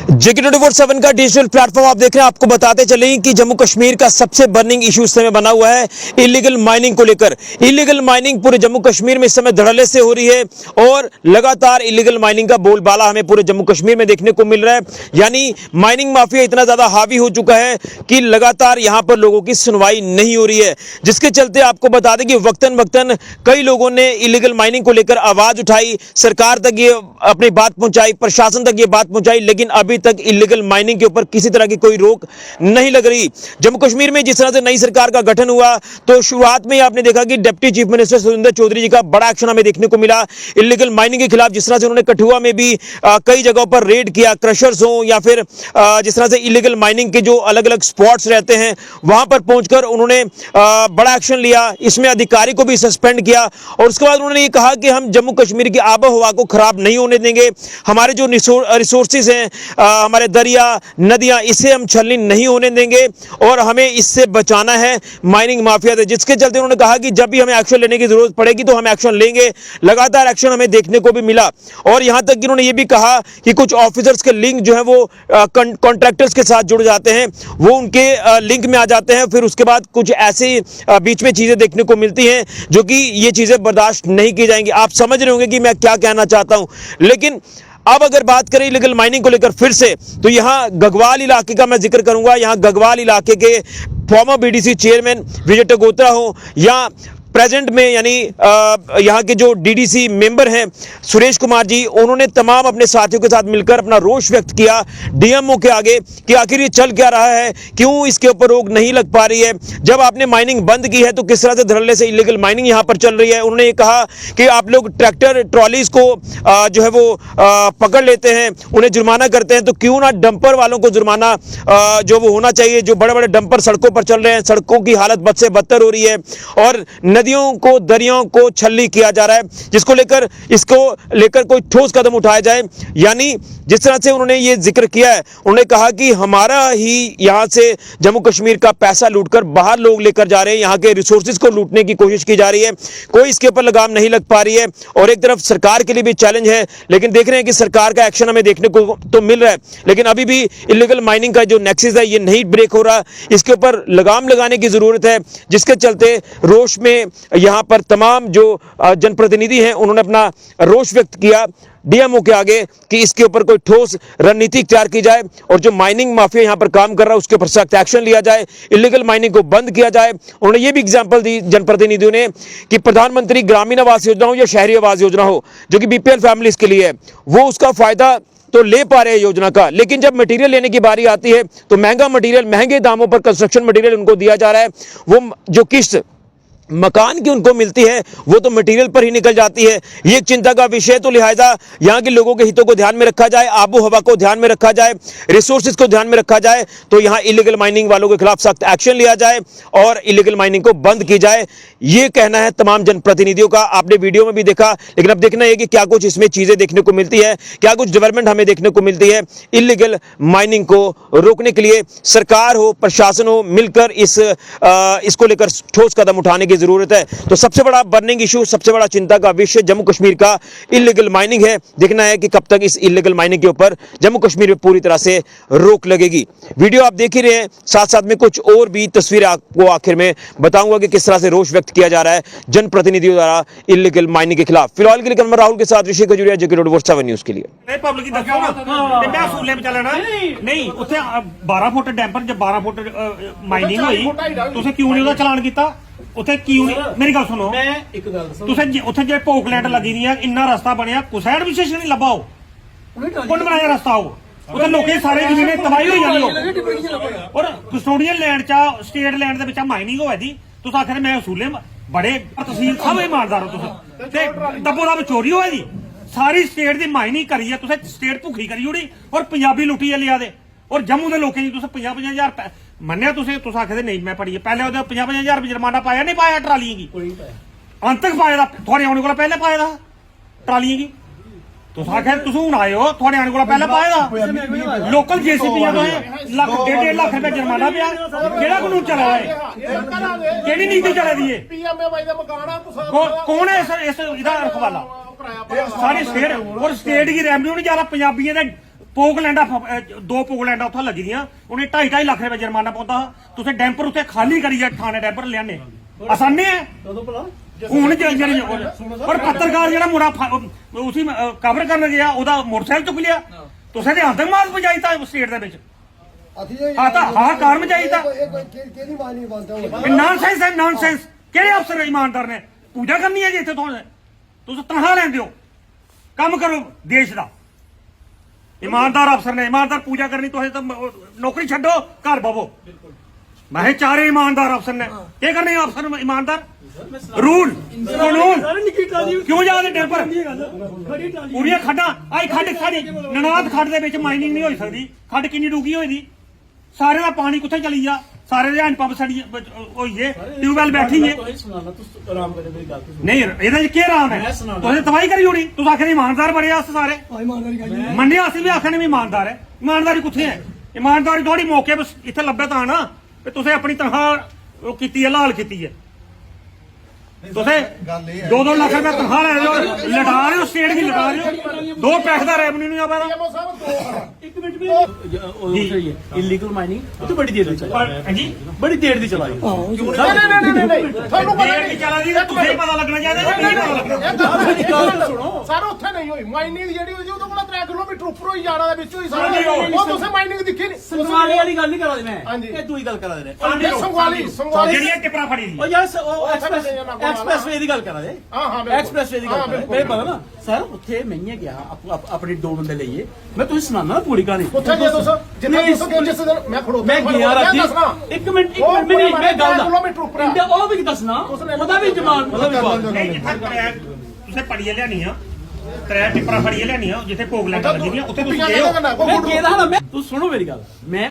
JK24/7 का digital platform आप देख रहे हैं। आपको बताते चलें कि जम्मू कश्मीर का सबसे बर्निंग इशू इस समय बना हुआ है इलीगल माइनिंग को लेकर। इलीगल माइनिंग पूरे जम्मू कश्मीर में इस समय धड़ल्ले से हो रही है और लगातार इलीगल माइनिंग का बोलबाला हमें पूरे जम्मू कश्मीर में देखने को मिल रहा है। यानी माइनिंग माफिया इतना ज्यादा हावी हो चुका है कि लगातार यहां पर लोगों की सुनवाई नहीं हो रही है, जिसके चलते आपको बता दें कि वक्तन वक्तन कई लोगों ने इलीगल माइनिंग को लेकर आवाज उठाई, सरकार तक ये अपनी बात पहुंचाई, प्रशासन तक ये बात पहुंचाई, लेकिन अभी तक इलीगल माइनिंग के ऊपर किसी तरह की कोई रोक नहीं लग रही। जम्मू कश्मीर में जिस तरह से नई सरकार का गठन हुआ तो शुरुआत में आपने देखा कि deputy chief minister Surendra Choudhary ji का बड़ा एक्शन हमें देखने को मिला इलीगल माइनिंग के खिलाफ। जिस तरह से उन्होंने कठुआ में भी कई जगहों पर रेड किया, क्रशर्स हो या फिर जिस तरह से इलीगल माइनिंग के जो अलग अलग स्पॉट्स रहते हैं वहां पर पहुंचकर उन्होंने बड़ा एक्शन लिया। इसमें अधिकारी को भी सस्पेंड किया और उसके बाद उन्होंने ये कहा कि हम जम्मू कश्मीर की आबो हवा को खराब नहीं होने देंगे, हमारे जो रिसोर्सेज हैं, हमारे दरिया नदियां, इसे हम छलनी नहीं होने देंगे और हमें इससे बचाना है माइनिंग माफिया से। जिसके चलते उन्होंने कहा कि जब भी हमें एक्शन लेने की जरूरत पड़ेगी तो हम एक्शन लेंगे। लगातार एक्शन हमें देखने को भी मिला और यहां तक कि उन्होंने ये भी कहा कि कुछ ऑफिसर्स के लिंक जो है वो कॉन्ट्रैक्टर्स के साथ जुड़ जाते हैं, वो उनके लिंक में आ जाते हैं। फिर उसके बाद कुछ ऐसे बीच में चीजें देखने को मिलती हैं जो कि ये चीजें बर्दाश्त नहीं की जाएंगी। आप समझ रहे होंगे कि मैं क्या कहना चाहता हूं। लेकिन अब अगर बात करें इलीगल माइनिंग को लेकर फिर से, तो यहां गगवाल इलाके का मैं जिक्र करूंगा। यहां गगवाल इलाके के फॉर्मर बीडीसी चेयरमैन विजय टगोत्रा हो या प्रेजेंट में यानी यहाँ के जो डीडीसी मेंबर हैं सुरेश कुमार जी, उन्होंने तमाम अपने साथियों के साथ मिलकर अपना रोष व्यक्त किया डीएमओ के आगे कि आखिर ये चल क्या रहा है, क्यों इसके ऊपर रोक नहीं लग पा रही है। जब आपने माइनिंग बंद की है तो किस तरह से धड़ल्ले से इलीगल माइनिंग यहाँ पर चल रही है। उन्होंने ये कहा कि आप लोग ट्रैक्टर ट्रॉलीज को जो है वो पकड़ लेते हैं, उन्हें जुर्माना करते हैं, तो क्यों ना डंपर वालों को जुर्माना जो वो होना चाहिए। जो बड़े बड़े डंपर सड़कों पर चल रहे हैं, सड़कों की हालत बद से बदतर हो रही है और नदियों को दरियाओं को छलनी किया जा रहा है, जिसको लेकर कोई ठोस कदम उठाया जाए। यानी जिस तरह से उन्होंने ये जिक्र किया है, उन्होंने कहा कि हमारा ही यहां से जम्मू कश्मीर का पैसा लूटकर बाहर लोग लेकर जा रहे हैं, यहां के रिसोर्सेज को लूटने की कोशिश की जा रही है, कोई इसके ऊपर लगाम नहीं लग पा रही है। और एक तरफ सरकार के लिए भी चैलेंज है, लेकिन देख रहे हैं कि सरकार का एक्शन हमें देखने को तो मिल रहा है, लेकिन अभी भी इलीगल माइनिंग का जो नेक्सस है ये नहीं ब्रेक हो रहा। इसके ऊपर लगाम लगाने की जरूरत है, जिसके चलते रोष में यहां पर तमाम जो जनप्रतिनिधि हैं उन्होंने अपना रोष व्यक्त किया डीएमओ के आगे कि इसके ऊपर कोई ठोस रणनीति तैयार की जाए और जो माइनिंग माफिया यहां पर काम कर रहा है उसके ऊपर सख्त एक्शन लिया जाए, इलीगल माइनिंग को बंद किया जाए। उन्होंने ये भी एग्जांपल दी जनप्रतिनिधियों ने कि प्रधानमंत्री ग्रामीण आवास योजना हो या शहरी आवास योजना हो, जो कि बीपीएल फैमिलीज के लिए है, वो उसका फायदा तो ले पा रहे हैं योजना का, लेकिन जब मटेरियल लेने की बारी आती है तो महंगा मटेरियल, महंगे दामों पर कंस्ट्रक्शन मटेरियल उनको दिया जा रहा है। वो जो किस्त मकान की उनको मिलती है वो तो मटेरियल पर ही निकल जाती है। ये एक चिंता का विषय है। तो लिहाजा यहाँ के लोगों के हितों को ध्यान में रखा जाए, आबो हवा को ध्यान में रखा जाए, रिसोर्सेज को ध्यान में रखा जाए, तो यहाँ इलीगल माइनिंग वालों के खिलाफ सख्त एक्शन लिया जाए और इलीगल माइनिंग को बंद की जाए। ये कहना है तमाम जनप्रतिनिधियों का। आपने वीडियो में भी देखा, लेकिन अब देखना है कि क्या कुछ इसमें चीजें देखने को मिलती है, क्या कुछ डेवलपमेंट हमें देखने को मिलती है। इलीगल माइनिंग को रोकने के लिए सरकार हो, प्रशासन हो, मिलकर इसको लेकर ठोस कदम उठाने की जरूरत है। तो सबसे बड़ा बर्निंग इशू, सबसे बड़ा चिंता का विषय जम्मू कश्मीर का इलीगल माइनिंग है। देखना है कि कब तक इस इलीगल माइनिंग के ऊपर जम्मू कश्मीर में पूरी तरह से रोक लगेगी। वीडियो आप देख ही रहे हैं, साथ साथ में कुछ और भी तस्वीरें आपको आखिर में बताऊंगा कि किस तरह से रोष व्यक्त किया जा रहा है जनप्रतिनिधियों द्वारा इलीगल माइनिंग के खिलाफ। फिलहाल के लिए मैं राहुल के साथ ऋषि खजूरिया, JK24/7 न्यूज के लिए। नहीं ਉੱਥੇ 12 ਫੁੱਟ ਡੈਂਪਰ ਜਾਂ 12 ਫੁੱਟ ਮਾਈਨਿੰਗ ਹੋਈ, ਤੁਸੀਂ ਕਿਉਂ ਨਹੀਂ ਉਹਦਾ ਚਲਾਨ ਕੀਤਾ? ਉੱਥੇ ਕਿਉਂ ਨਹੀਂ? ਮੇਰੀ ਗੱਲ ਸੁਣੋ, ਮੈਂ ਇੱਕ ਗੱਲ ਦੱਸਾਂ, ਤੁਸੀਂ ਉੱਥੇ ਜੇ ਪੋਕਲੈਂਡ ਲੱਗੀ ਦੀਆਂ, ਇੰਨਾ ਰਸਤਾ ਬਣਿਆ, ਕੁਸੈਡ ਵਿਸ਼ੇਸ਼ ਨਹੀਂ ਲੱਭਾ, ਕੋਣ ਬਣਾਇਆ ਰਸਤਾ? ਉੱਥੇ ਲੋਕੀ ਸਾਰੇ ਜਿਵੇਂ ਤਬਾਹੀ ਹੋਈ ਜਾਂਦੀ ਹੋ। ਔਰ ਕਸਟੋਡੀਅਨ ਲੈਂਡ ਚ ਸਟੇਟ ਲੈਂਡ ਦੇ ਵਿੱਚ ਮਾਈਨਿੰਗ ਹੋਇਆ ਜੀ, ਤੁਸੀਂ ਆਖਦੇ ਮੈਂ ਅਸੂਲੇ ਬੜੇ ਤਹਿਸੀਲ ਸਭ ਇਮਾਨਦਾਰ ਹੋ ਤੁਸੀਂ, ਤੇ ਡੱਬੋ ਦਾ ਚੋਰੀ ਹੋਇਆ ਜੀ। ਸਾਰੀ ਸਟੇਟ ਦੀ ਮਾਈਨਿੰਗ ਕਰੀ ਹੈ ਤੁਸੀਂ, ਸਟੇਟ ਭੁੱਖੀ ਕਰੀ ਜੁੜੀ ਔਰ ਪੰਜਾਬੀ ਲੁੱਟੀ ਲਿਆ ਦੇ। ਔਰ ਜੰਮੂ ਦੇ ਲੋਕਾਂ ਜੀ ਤੁਸੀਂ 50,000 ਮੰਨਿਆ, ਤੁਸੀਂ ਆਖਦੇ ਨਹੀਂ ਮੈਂ ਪੜੀਏ, ਪਹਿਲੇ ਉਹਦੇ 50,000 ਜੁਰਮਾਨਾ ਪਾਇਆ ਨਹੀਂ ਪਾਇਆ ਟਰਾਲੀਆਂ ਕੀ? ਅੰਤਕ ਪਾਇਆ ਦਾ ਤੁਹਾਡੇ ਆਉਣੇ ਕੋਲ ਪਹਿਲੇ ਪਾਇਆ ਦਾ ਟਰਾਲੀਆਂ ਕੀ? ਤੁਸੀਂ ਆਖਿਆ ਤੁਸੀਂ ਹੁਣ ਆਏ ਹੋ, ਤੁਹਾਡੇ ਆਉਣੇ ਕੋਲ ਪਹਿਲੇ ਪਾਇਆ ਦਾ। ਲੋਕਲ ਜੇਸੀਪੀਆਂ ਤੋਂ ਲੱਖ 1.5 ਲੱਖ ਰੁਪਏ ਜੁਰਮਾਨਾ ਪਿਆ। ਕਿਹੜਾ ਕਾਨੂੰਨ ਚੱਲਿਆ ਹੈ? ਕਿਹੜੀ ਨੀਤੀ ਚੱਲਦੀ ਹੈ? ਕੌਣ ਹੈ ਇਸ ਇਹਦਾ ਰਖਵਾਲਾ? ਸਾਰੀ ਸਟੇਟ ਔਰ ਸਟੇਟ ਦੀ ਰੈਵਨਿਊ ਨਹੀਂ ਜ਼ਿਆਦਾ ਪੰਜਾਬੀਆਂ ਦੇ ਪੋਕਲੈਂਡਾਂ ਦੋ ਪੋਕਲੈਂਡਾਂ ਉੱਥੋਂ ਲੱਗੀ ਦੀਆਂ ਉਹਨੇ 2.5 ਲੱਖ ਰੁਪਏ ਜੁਰਮਾਨਾ ਪਾਉਂਦਾ ਤੁਸੀਂ ਡੈਂਪਰ ਉੱਤੇ ਖਾਲੀ ਕਰੀ ਜਾ ਥਾਣੇ ਡੈਂਪਰ ਲਿਆਣੇ ਆਸਾਨੀ ਹੈ ਹੁਣ ਜਿਹੜੀ ਪਰ ਪੱਤਰਕਾਰ ਜਿਹੜਾ ਮੁੰਡਾ ਉਸੇ ਕਵਰ ਕਰਨ ਗਿਆ ਉਹਦਾ ਮੋਟਰਸਾਈਕਲ ਚੁੱਕ ਲਿਆ ਤੁਸੀਂ ਤੇ ਆਤੰਕਵਾਦ ਪਹੁੰਚਾਈਤਾ ਸਟੇਟ ਦੇ ਵਿੱਚ ਹਾਂ ਕਾਰਨ ਚਾਹੀਦਾ ਨੌਨਸੈਂਸ ਹੈ ਨੌਨਸੈਂਸ ਕਿਹੜੇ ਅਫਸਰ ਇਮਾਨਦਾਰ ਨੇ ਪੂਜਾ ਕਰਨੀ ਹੈ ਜੀ ਇੱਥੇ ਤੁਸੀਂ ਤਨਖਾਹ ਲੈਂਦੇ ਹੋ ਕੰਮ ਕਰੋ ਦੇਸ਼ ਦਾ ਇਮਾਨਦਾਰ ਅਫਸਰ ਨੇ ਇਮਾਨਦਾਰ ਪੂਜਾ ਕਰਨੀ ਤੁਸੀਂ ਤਾਂ ਨੌਕਰੀ ਛੱਡੋ ਘਰ ਬਵੋ ਮੈਂ ਚਾਰੇ ਇਮਾਨਦਾਰ ਅਫਸਰ ਨੇ ਕੀ ਕਰਨੇ ਅਫਸਰ ਇਮਾਨਦਾਰ रूल कानून क्यों जाते डेपर पूरी खड्डा आई खड्ड सारी ननाद खड्ड दे विच माइनिंग नहीं हो सकती खड्ड कितनी डूंगी होई दी सारे दा पानी कुत्थे चली जा सारे दे हैंड पंप सड़ी होई है ट्यूबवेल बैठी है नहीं ਇਹਦੇ ਚ ਕੀ ਆਰਾਮ ਹੈ ਤੁਸੀਂ ਤਬਾਹੀ ਕਰੀ ਹੋਣੀ ਤੁਸੀਂ ਆਖਦੇ ਇਮਾਨਦਾਰ ਬੜੇ ਆ ਸਾਰੇ ਮੰਨਿਆ ਅਸੀਂ ਵੀ ਆਖਣੇ ਵੀ ਇਮਾਨਦਾਰ ਹੈ ਇਮਾਨਦਾਰੀ ਕਿੱਥੇ ਹੈ ਇਮਾਨਦਾਰੀ ਥੋੜੀ ਮੌਕੇ ਇੱਥੇ ਲੱਭੇ ਤਾਂ ਨਾ ਤੇ ਤੁਸੀਂ ਆਪਣੀ ਤਨਖਾਹ ਉਹ ਕੀਤੀ ਹੈ ਲਾਲ ਕੀਤੀ ਹੈ ਤੁਸੀਂ 2-2 ਲੱਖ ਰੁਪਏ ਤਨਖਾਹ ਲੈ ਰਹੇ ਹੋ ਲਟਾ ਰਹੇ ਹੋ ਸਟੇਟ ਦੀ ਲਟਾ ਰਹੇ ਹੋ 2 ਪੈਸੇ ਦਾ ਰੈਵਨਿਊ ਨਹੀਂ ਆ ਪਾਦਾ ਇੱਕ ਮਿੰਟ ਵੀ ਇਲੀਗਲ ਮਾਈਨਿੰਗ ਉਹ ਤਾਂ ਬੜੀ ਦੇਰ ਦੀ ਚਲਾਈ ਹਾਂਜੀ ਬੜੀ ਦੇਰ ਦੀ ਚਲਾਈ ਨਹੀਂ ਤੁਹਾਨੂੰ ਪਤਾ ਨਹੀਂ ਚੱਲਾ ਜੀ ਤੁਸੀਂ ਪਤਾ ਲੱਗਣਾ ਚਾਹੀਦਾ ਨਹੀਂ ਪਤਾ ਲੱਗਣਾ ਸੁਣੋ ਸਰ ਉੱਥੇ ਨਹੀਂ ਹੋਈ ਮਾਈਨਿੰਗ ਜਿਹੜੀ ਹੋਈ ਉਹਦੇ ਕੋਲ 3 ਕਿਲੋਮੀਟਰ ਉੱਪਰ ਹੋਈ ਜਾਣਾ ਦੇ ਵਿੱਚ ਹੋਈ ਸਾਰਾ ਉਹ ਤੁਸੀਂ ਮਾਈਨਿੰਗ ਦਿਖੀ ਨਹੀਂ ਸੰਗਵਾਲੀ ਵਾਲੀ ਗੱਲ ਨਹੀਂ ਕਰਾ ਦੇ ਮੈਂ ਇਹ ਦੂਈ ਗੱਲ ਕਰਾ ਦੇ ਸੰਗਵਾਲੀ ਜਿਹੜੀਆਂ ਟਿਪਰਾ ਫੜੀ ਦੀ ਉਹ ਯਾਰ ਉਹ ਐਕਸਪ੍ਰੈਸ ਵੇ ਦੀ ਗੱਲ ਕਰਾ ਦੇ ਹਾਂ ਐਕਸਪ੍ਰੈਸ ਵੇ ਦੀ ਗੱਲ ਕਰਾ ਮੇਰੇ ਪਤਾ ਨਾ ਸਰ ਉੱਥੇ ਮੈਂ ਹੀ ਗਿਆ ਆਪਣੀ 2 ਬੰਦੇ ਲਈਏ ਮੈਂ ਤੁਸੀਂ ਸੁਣਾਣਾ ਨਾ ਪੂਰੀ ਕਹਾਣੀ ਉੱਥੇ ਜੇ ਤੁਸੀਂ ਜਿੰਨੇ ਤੁਸੀਂ ਗਏ ਜਿਸ ਦਿਨ ਮੈਂ ਖੜੋਤਾ ਮੈਂ ਗਿਆ ਰਾਤੀ ਇੱਕ ਮਿੰਟ ਮੇਰੀ ਮੈਂ ਗੱਲ ਦਾ ਕਿਲੋਮੀਟਰ ਉੱਪਰ ਇੰਦਾ ਉਹ ਵੀ ਦੱਸਣਾ ਉਹਦਾ ਵੀ ਜਮਾਨ ਉਹਦਾ ਵੀ ਬਾਤ ਨਹੀਂ ਜਿੱਥੇ ਤੁਸੀਂ ਪੜੀਆਂ ਲਿਆਣੀਆਂ ਤਰੇ ਟਿਪਰਾ ਫੜੀਆਂ ਲਿਆਣੀਆਂ ਜਿੱਥੇ ਭੋਗ ਲੈਂਦਾ ਲੱਗੀ ਦੀਆਂ ਉੱਥੇ ਤੁਸੀਂ ਗਏ ਹੋ ਮੈਂ ਕਿਹਾ ਨਾ ਮੈਂ ਤੂੰ ਸੁਣੋ ਮੇਰੀ ਗੱਲ ਮੈਂ